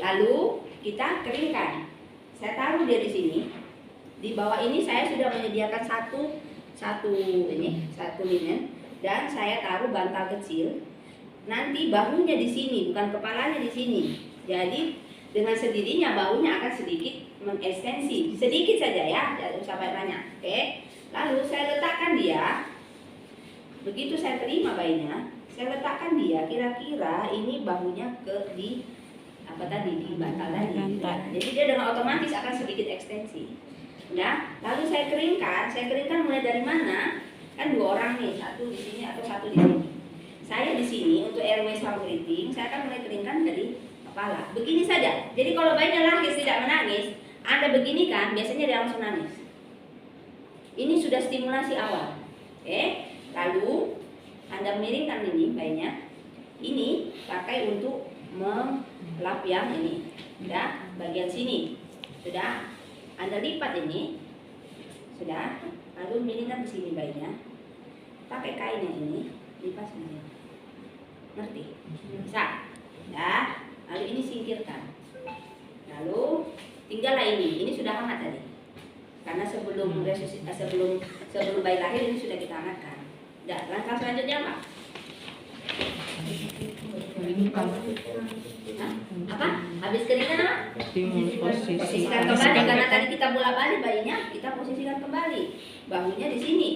Lalu kita keringkan. Saya taruh dia di sini. Di bawah ini saya sudah menyediakan satu linen dan saya taruh bantal kecil. Nanti bahunya di sini, bukan kepalanya di sini. Jadi dengan sendirinya bahunya akan sedikit mengekstensi, sedikit saja ya, tidak usah banyak. Oke. Lalu saya letakkan dia. Begitu saya terima bayinya, saya letakkan dia kira-kira ini bahunya di bantal tadi. Jadi dia dengan otomatis akan sedikit ekstensi. Nah, lalu saya keringkan mulai dari mana? Kan 2 orang nih, satu di sini atau satu di sini. Saya di sini untuk airway sama breathing, saya akan mulai keringkan dari kepala. Begini saja. Jadi kalau bayinya lahir tidak menangis, Anda begini kan, biasanya dia langsung nangis. Ini sudah stimulasi awal. Oke. Lalu Anda miringkan ini bayinya. Ini pakai untuk melap yang ini. Sudah, bagian sini. Sudah. Anda lipat ini. Sudah. Lalu miringkan di sini bayinya. Pakai kainnya ini, lipat sini. Ngerti? Bisa. Ya. Lalu ini singkirkan. Lalu tinggallah ini. Ini sudah hangat tadi. Karena sebelum bayi lahir ini sudah kita hangatkan. Nah, langkah selanjutnya apa? Apa? Habis keringan apa? Posisikan kembali karena tadi kita bolak-balik bayinya, kita posisikan kembali. Bahunya di sini.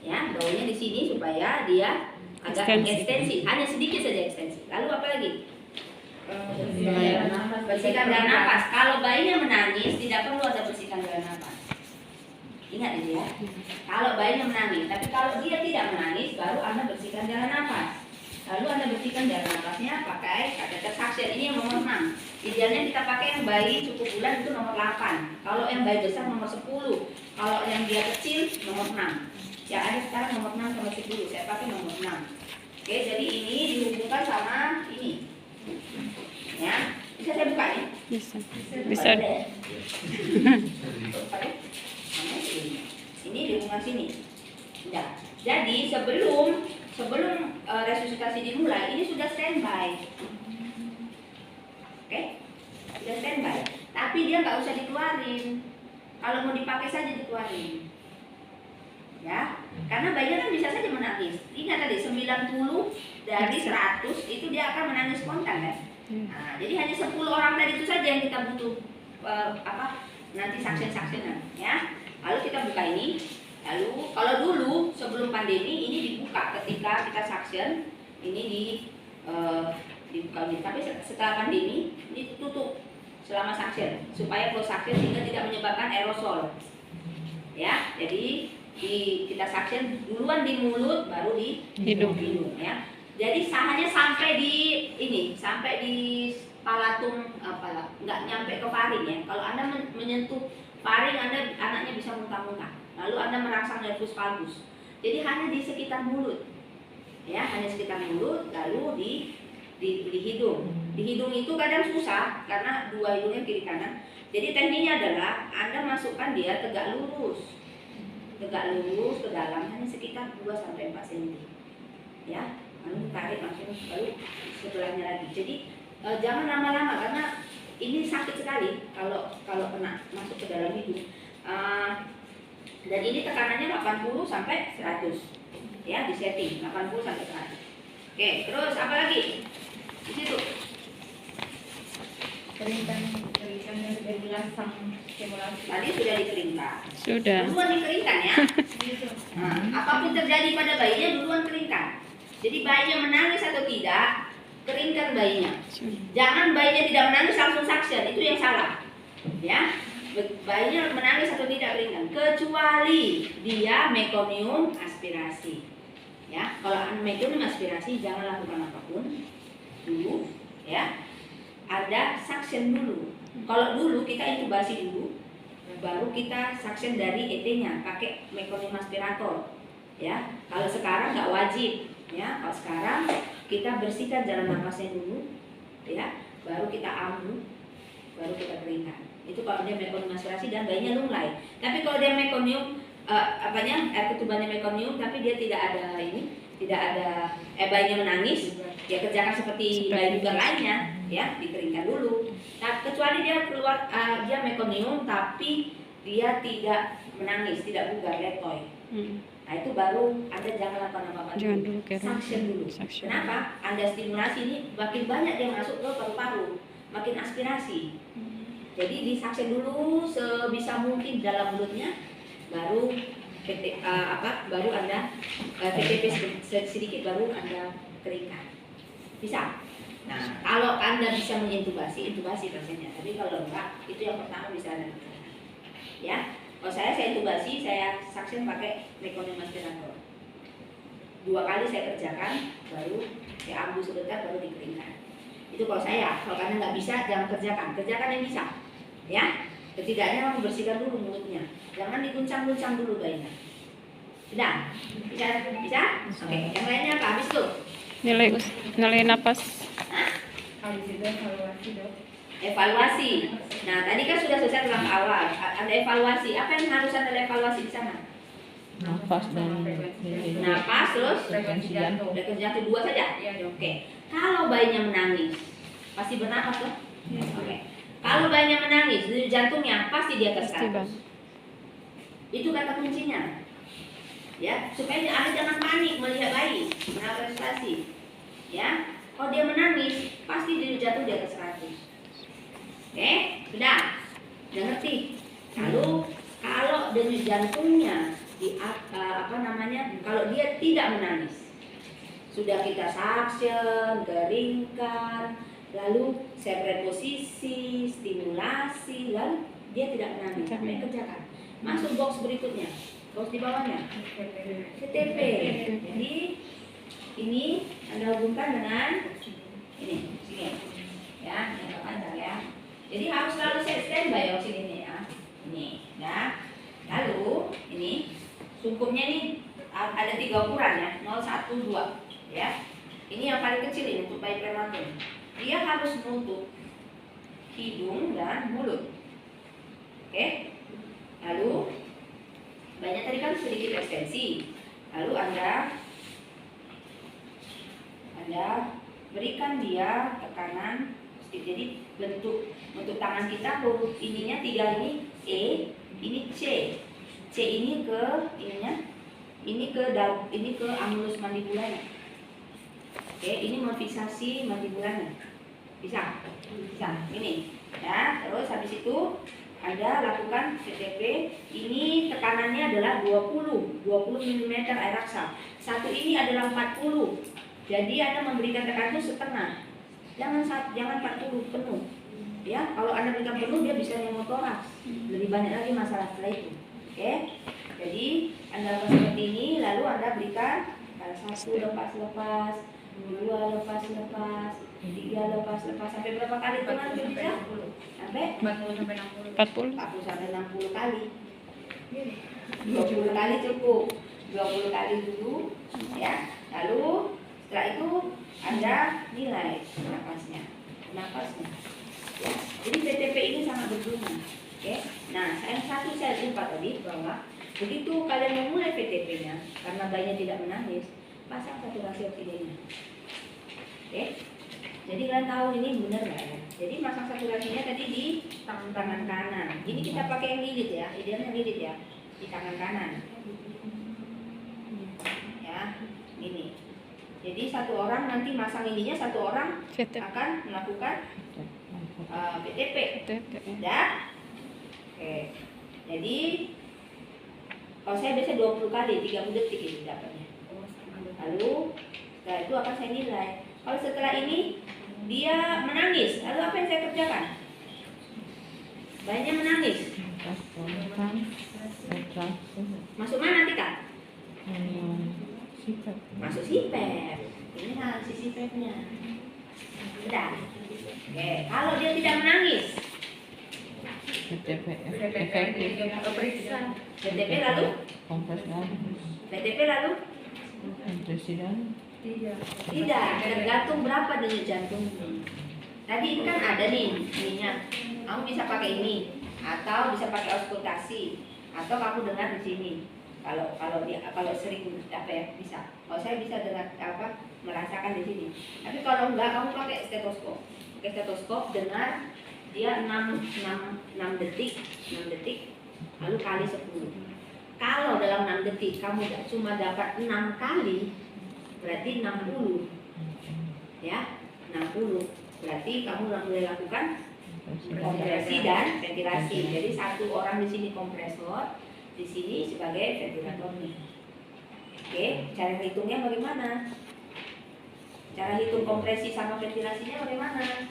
Ya, bahunya di sini supaya dia agak ekstensi. Hanya sedikit saja ekstensi. Lalu apa lagi? Bersihkan jalan nafas. Kalau bayinya menangis tidak perlu ada bersihkan jalan nafas. Ingat ini ya. Kalau bayinya menangis, tapi kalau dia tidak menangis, baru Anda bersihkan jalan nafas. Lalu Anda bersihkan jalan nafasnya pakai kateter suction. Ini yang nomor 6. Idealnya kita pakai yang bayi cukup bulan itu nomor 8. Kalau yang bayi besar nomor 10. Kalau yang dia kecil nomor 6. Ya ada sekarang nomor 6 sama 10. Saya pakai nomor 6. Oke, jadi ini dihubungkan sama ini. Ya, bisa saya buka ya? Bisa. Ini di hubungan sini. Nah, jadi sebelum resusitasi dimulai, ini sudah standby. Oke, sudah standby. Tapi dia nggak usah dikeluarin. Kalau mau dipakai saja dikeluarin. Ya, karena bayinya kan bisa saja menangis. Ingat tadi 90 dari 100 itu dia akan menangis spontan ya. Nah, jadi hanya 10 orang tadi itu saja yang kita butuh nanti saksian-saksian ya. Lalu kita buka ini. Lalu kalau dulu sebelum pandemi ini dibuka ketika kita saksian ini dibuka ini. Tapi setelah pandemi ini ditutup selama saksian supaya flow saksian sehingga tidak menyebabkan aerosol. Ya, jadi kita saksian duluan di mulut baru di hidung ya. Jadi hanya sampai di palatum nggak nyampe ke faring ya. Kalau Anda menyentuh faring, anaknya bisa muntah-muntah. Lalu Anda merangsang nervus valgus. Jadi hanya di sekitar mulut. Ya, hanya sekitar mulut, lalu di hidung. Di hidung itu kadang susah karena 2 hidungnya kiri kanan. Jadi tekniknya adalah Anda masukkan dia tegak lurus ke dalam hanya sekitar 2 sampai 4 cm. Ya, lalu tarik langsung lalu sebelahnya lagi. Jadi jangan lama-lama karena ini sakit sekali kalau kena masuk ke dalam hidung. Dan ini tekanannya 80 sampai 100. Ya, di setting 80 sampai 100. Oke, terus apa lagi? Di situ. Keringkan sudah dilasang stimulasi. Tadi sudah dikeringkan. Sudah. Duluan dikeringkan ya. Nah, apapun terjadi pada bayinya duluan keringkan. Jadi bayinya menangis atau tidak, keringkan bayinya. Jangan bayinya tidak menangis langsung suction, itu yang salah. Ya. Bayinya menangis atau tidak keringkan, kecuali dia mekonium aspirasi. Ya, kalau mekonium aspirasi jangan lakukan apapun dulu. Ya, ada suction dulu. Kalau dulu kita intubasi dulu, baru kita suction dari ET-nya pakai mekonium aspirator. Ya, kalau sekarang nggak wajib. Ya, kalau sekarang kita bersihkan jalan nafasnya dulu, ya, baru kita ambu, baru kita keringkan. Itu kalau dia mekonium aspirasi dan bayinya lunglai. Tapi kalau dia mekonium air ketubannya mekonium tapi dia tidak ada bayinya menangis, ya kerjakan seperti bayi juga lainnya. ya, dikeringkan dulu. Nah, kecuali dia keluar dia mekonium tapi dia tidak menangis, tidak bugar, letoy. Nah, itu baru Anda jangan lakukan apa-apa dulu. Suction dulu. Kenapa? Anda stimulasi ini makin banyak dia masuk ke paru-paru, makin aspirasi. Jadi di suction dulu sebisa mungkin dalam mulutnya, baru baru Anda PTP sedikit baru Anda keringkan. Bisa. Nah, kalau Anda bisa mengintubasi, intubasi pasiennya. Tapi kalau enggak, itu yang pertama bisa Anda lakukan. Ya. Kalau saya intubasi, saya suction pakai meconium aspirator. 2 kali saya kerjakan, baru saya ambil sebentar, baru dikeringkan. Itu kalau saya. Kalau Anda nggak bisa, jangan kerjakan. Kerjakan yang bisa. Ya. Setidaknya membersihkan dulu mulutnya. Jangan diguncang-guncang dulu bayinya. Sudah? Bisa? Oke. Yang lainnya apa? Habis tuh. Nilai napas. Habis itu evaluasi, Dok. Evaluasi. Nah, tadi kan sudah selesai tentang awal. Ada evaluasi. Apa yang harus Anda evaluasi di sana? Nafas dan Napas, terus Frekuensi jantung. frekuensi jantung 2 saja. Iya, Dok. Oke. Kalau bayinya menangis, pasti bernapas loh. Oke. Kalau bayinya menangis, denyut jantungnya pasti di atas 100. Itu kata kuncinya. Ya, supaya Anda jangan panik melihat bayi menangis. Ya, kalau dia menangis, pasti denyut jantung di atas 100. Oke, sudah. Udah ngerti? Lalu kalau denyut jantungnya kalau dia tidak menangis, sudah kita suction, keringkan, lalu separate posisi, stimulasi, lalu dia tidak menangis. Apa yang kerjakan? Masuk box berikutnya, box di bawahnya, VTP. Jadi ini Anda hubungkan dengan ini, sini, ya, yang panjang ya. Jadi harus selalu standby oksigen ini ya. Ini, ya. Lalu ini sungkupnya ini ada 3 ukuran ya, 0, 1, 2, ya. Ini yang paling kecil ini untuk bayi prematur. Dia harus menutup hidung dan mulut. Oke. Lalu banyak tadi kan sedikit ekstensi. Lalu Anda berikan dia tekanan. Jadi bentuk tangan kita huruf ininya 3 ini E, ini C. C ini ke ininya, ini ke annulus mandibulanya. Oke, ini memfiksasi mandibulanya. Bisa. Ini. Ya, terus habis itu Anda lakukan CTP. Ini tekanannya adalah 20 mm air raksa. Satu ini adalah 40. Jadi Anda memberikan tekanan itu setengah. Jangan 40 penuh. Ya, kalau Anda berikan penuh dia bisa pneumotoraks. Lebih banyak lagi masalah setelah itu. Oke. Jadi Anda lakukan seperti ini, lalu Anda berikan 1 lepas, 2 lepas, 3 lepas sampai berapa kali hitungan bisa? Sampai 40 sampai 60. 40 sampai 60 kali. 20 kali cukup. 20 kali dulu ya. Lalu setelah itu Anda nilai napasnya. Ya. Jadi PTP ini sangat berguna. Oke. Nah, saya lupa tadi bahwa begitu kalian memulai PTP-nya karena bayinya tidak menangis, pasang saturasi oksigennya. Oke. Jadi kalian tahu ini benar nggak ya? Jadi pasang saturasinya tadi di tangan kanan. Ini kita pakai yang lilit ya, idealnya lilit ya, di tangan kanan. Ya, ini. Jadi satu orang nanti masang ininya, satu orang akan melakukan PTP. Ya. Oke. Jadi kalau saya biasa 20 kali, 30 detik itu dapatnya. Lalu setelah itu akan saya nilai. Kalau setelah ini dia menangis, lalu apa yang saya kerjakan? Bayinya menangis. Masuk mana nanti Kak? Masuk sipep. Ini analisis sipepnya. Sudah. Oke, kalau dia tidak menangis, PTP Periksa. PTP lalu? kompres lagi PTP lalu? presiden Tidak, tergantung berapa denyut jantung. Tadi itu kan ada nih ininya. Kamu bisa pakai ini atau bisa pakai auskultasi atau kamu dengar di sini. Kalau sering apa ya bisa. Kalau saya bisa dengar merasakan di sini. Tapi kalau enggak kamu pakai stetoskop. pakai stetoskop, dengar dia 6 detik, lalu kali 10. Kalau dalam 6 detik kamu cuma dapat 6 kali, berarti 60. Ya, 60. Berarti kamu boleh lakukan kompresi dan ventilasi. Jadi satu orang di sini kompresor, di sini sebagai ventilatornya. Oke, cara hitungnya bagaimana? Cara hitung kompresi sama ventilasinya bagaimana?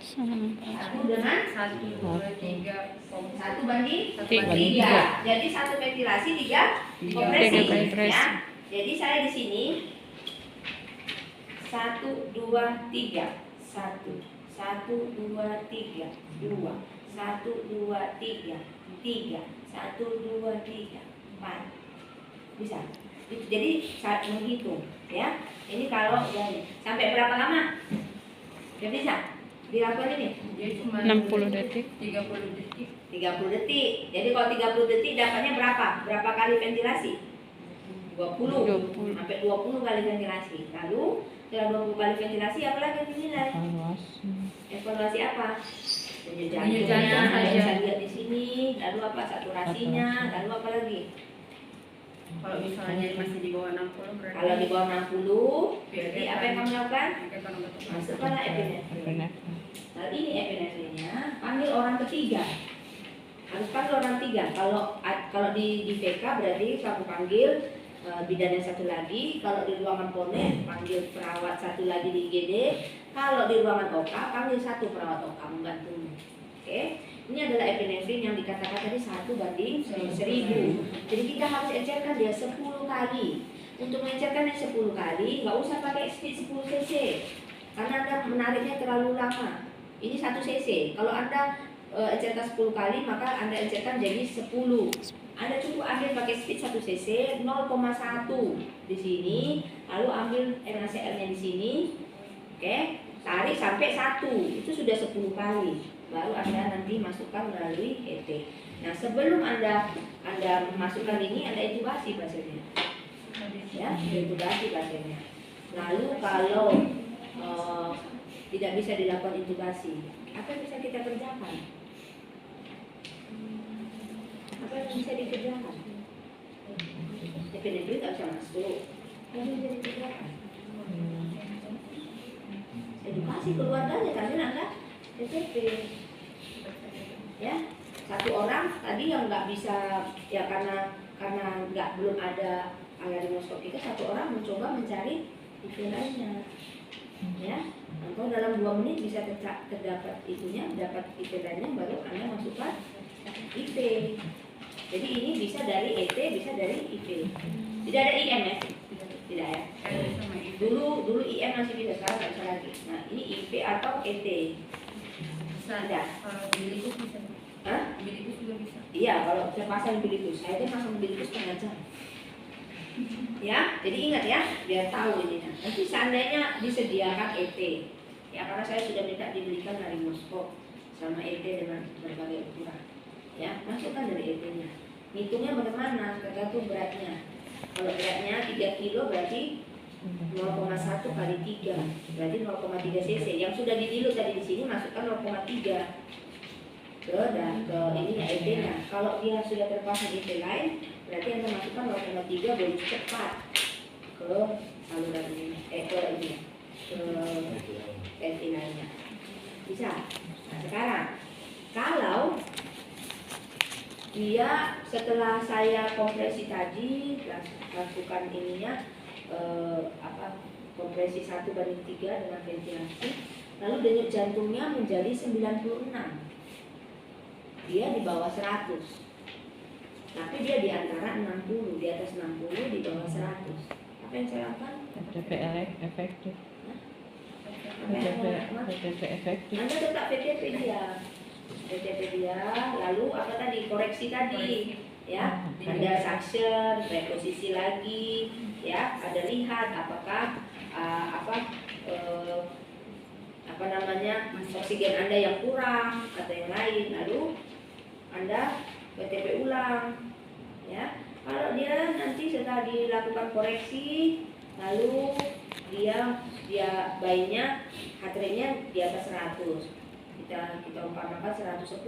Satu dengan 1, 2, 3, 1 banding Tiga. 3. Jadi 1 ventilasi, 3 kompresi. Tiga kompresi. Ya. Jadi saya di sini 1, 2, 3. 1, 2, 3, 2, 1, 2, 3, 3, 1, 2, 3, 4. Bisa. Jadi saat menghitung, ya. Ini kalau sampai berapa lama? Sudah bisa dilakukan ini? Dia cuma 60 detik. 30 detik. 30 detik. Jadi kalau 30 detik dapatnya berapa? Berapa kali ventilasi? 20. 20. Sampai 20 kali ventilasi. Lalu setelah 20 kali ventilasi apa lagi yang dinilai? Evaluasi. Evaluasi apa? Denyut Denyut jantung jantung, saja. bisa lihat di sini. Lalu apa? Saturasinya. Lalu apa lagi? Kalau misalnya masih di bawah 60 berarti Kalau di bawah 60, berarti apa yang kamu lakukan? Masukkanlah epinefrin. Epinefrin. Nah ini epinefrinnya, panggil orang ketiga. Harus panggil orang ketiga. Kalau di VK berarti kamu panggil bidan yang satu lagi. Kalau di ruangan pone panggil perawat satu lagi di IGD. Kalau di ruangan OK panggil satu perawat OK membantunya. Oke. Ini adalah epinefrin yang dikatakan tadi 1 banding 1000. Jadi kita harus encerkan dia 10 kali. Untuk mengencerkan yang 10 kali, nggak usah pakai speed 10 cc. Karena Anda menariknya terlalu lama. Ini 1 cc. Kalau Anda encerkan 10 kali, maka Anda encerkan jadi 10. Anda cukup ambil pakai speed 1 cc 0,1 di sini, lalu ambil NaCl-nya di sini. Oke, tarik sampai 1. Itu sudah 10 kali. Baru Anda nanti masukkan melalui ET. Nah, sebelum Anda masukkan ini, Anda intubasi pasiennya. Ya, intubasi pasiennya. Lalu kalau tidak bisa dilakukan intubasi, apa yang bisa kita kerjakan? Apa yang bisa dikerjakan? Epinefrin nggak bisa masuk. Apa yang bisa dikerjakan? Edukasi keluarganya, karena Anda TTP. Ya, satu orang tadi yang nggak bisa, ya karena belum ada alat diagnostik itu, satu orang mencoba mencari IP lainnya. Ya, atau dalam 2 menit bisa terdapat itunya, dapat IP lainnya, baru Anda masukkan IP. Jadi ini bisa dari ET, bisa dari IP. Tidak ada IM ya? Tidak ya? Dulu IM masih bisa, sekarang nggak bisa lagi. Nah, ini IP atau ET. Bisa. Ada. Kalau bilikus bisa. Hah? Bilikus juga bisa. Iya, kalau saya pasang bilikus, saya kan pasang bilikus setengah jam. Ya, jadi ingat ya, biar tahu ini. Nanti seandainya disediakan ET, ya karena saya sudah minta dibelikan laryngoscope sama ET dengan berbagai ukuran. Ya, masukkan dari ET-nya. Hitungnya bagaimana? Tergantung beratnya. Kalau beratnya 3 kilo berarti 0,1 kali 3, berarti 0,3 cc. Yang sudah didilut tadi di sini masukkan 0,3 ke ininya ET-nya. Kalau dia sudah terpasang ET lain, berarti Anda masukkan 0,3 boleh cepat ke saluran ini, ke ini, ke ventilasinya. Bisa. Nah, sekarang kalau dia setelah saya kompresi tadi, lakukan ininya kompresi 1 banding 3 dengan ventilasi, lalu denyut jantungnya menjadi 96. Dia di bawah 100, tapi dia di antara 60, di atas 60, di bawah 100. Apa yang saya lakukan? VTP efektif. Apa? VTP efektif. Anda tetap VTP dia, lalu apa tadi, koreksi tadi, ya, ada suction, reposisi lagi, ya, ada lihat apakah oksigen Anda yang kurang atau yang lain, lalu Anda VTP ulang, ya. Kalau dia nanti setelah dilakukan koreksi, lalu dia bayinya heart rate-nya di atas 100. Kita umpamakan 110.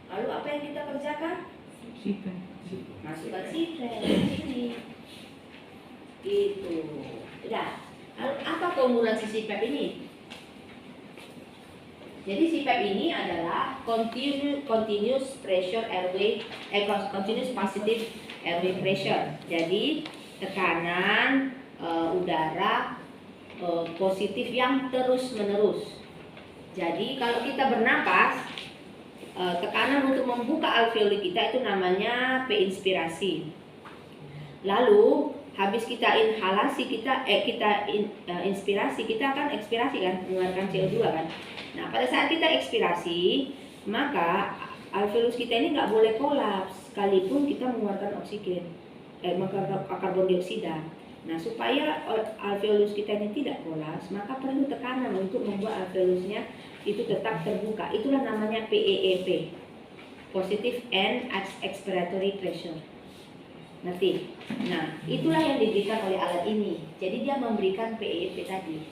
Lalu apa yang kita kerjakan? CPAP. Masukkan CPAP ini. Gitu. Udah. Lalu apa keunggulan si CPAP ini? Jadi CPAP ini adalah continuous pressure airway, continuous positive airway pressure. Jadi tekanan udara positif yang terus menerus. Jadi kalau kita bernapas, tekanan untuk membuka alveoli kita itu namanya P inspirasi. Lalu habis kita inhalasi kita inspirasi, kita akan ekspirasi kan, mengeluarkan CO2 kan. Nah, pada saat kita ekspirasi, maka alveolus kita ini nggak boleh kolaps sekalipun kita mengeluarkan oksigen, mengeluarkan karbon dioksida. Nah, supaya alveolus kita ini tidak kolaps, maka perlu tekanan untuk membuat alveolusnya itu tetap terbuka. Itulah namanya PEEP, Positive and Expiratory Pressure. Ngerti? Nah, itulah yang diberikan oleh alat ini. Jadi dia memberikan PEEP tadi,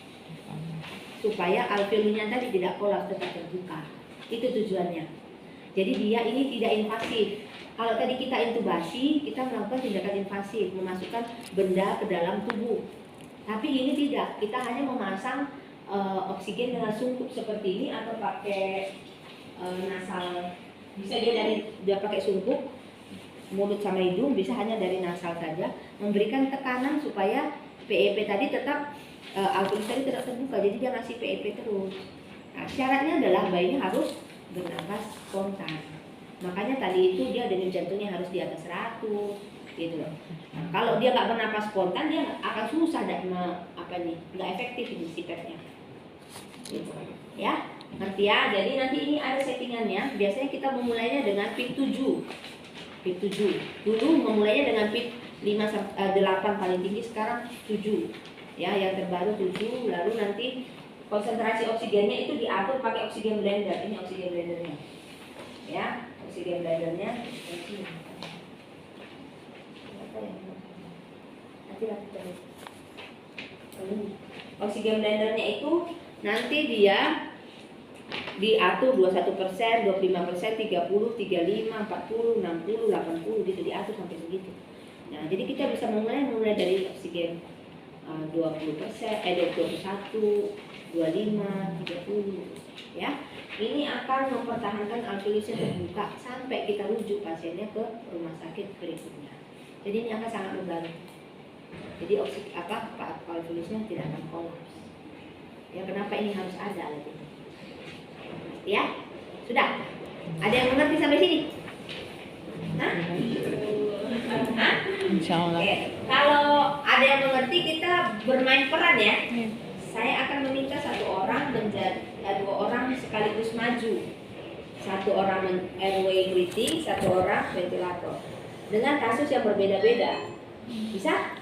supaya alveolunya tadi tidak kolaps, tetap terbuka. Itu tujuannya. Jadi dia ini tidak invasif. Kalau tadi kita intubasi, kita melakukan tindakan invasif, memasukkan benda ke dalam tubuh. Tapi ini tidak. Kita hanya memasang oksigen dengan sungkup seperti ini atau pakai nasal. Bisa dia pakai sungkup, mulut sama hidung, bisa hanya dari nasal saja, memberikan tekanan supaya PEP tadi tetap alveolus tadi tidak terbuka, jadi dia ngasih PEP terus. Nah, syaratnya adalah bayinya harus bernapas spontan. Makanya tadi itu dia denyut jantungnya harus di atas 100, gitu loh. Nah, kalau dia nggak bernapas spontan, dia akan susah nggak efektif ini CPAP-nya. Gitu. Ya, ngerti ya? Jadi nanti ini ada settingannya. Biasanya kita memulainya dengan PIP 7. PIP 7. Dulu memulainya dengan PIP 8 paling tinggi, sekarang 7. Ya, yang terbaru 7. Lalu nanti konsentrasi oksigennya itu diatur pakai oksigen blender. Ini oksigen blendernya. Ya, oksigen blendernya. Oksigen blendernya itu nanti dia diatur 21%, 25%, 30, 35, 40, 60, 80 gitu, diatur sampai segitu. Nah, jadi kita bisa mulai dari oksigen 20%, 21, 25, 30, ya. Ini akan mempertahankan alveolusnya terbuka sampai kita rujuk pasiennya ke rumah sakit berikutnya. Jadi ini akan sangat membantu. Jadi alveolusnya tidak akan kolaps. Ya, kenapa ini harus ada alat ini? Ya, sudah. Ada yang mengerti sampai sini? Hah? Insyaallah. Oke. Kalau ada yang mengerti, kita bermain peran ya. Saya akan meminta dua orang sekaligus maju. Satu orang airway breathing, satu orang ventilator. Dengan kasus yang berbeda-beda. Bisa?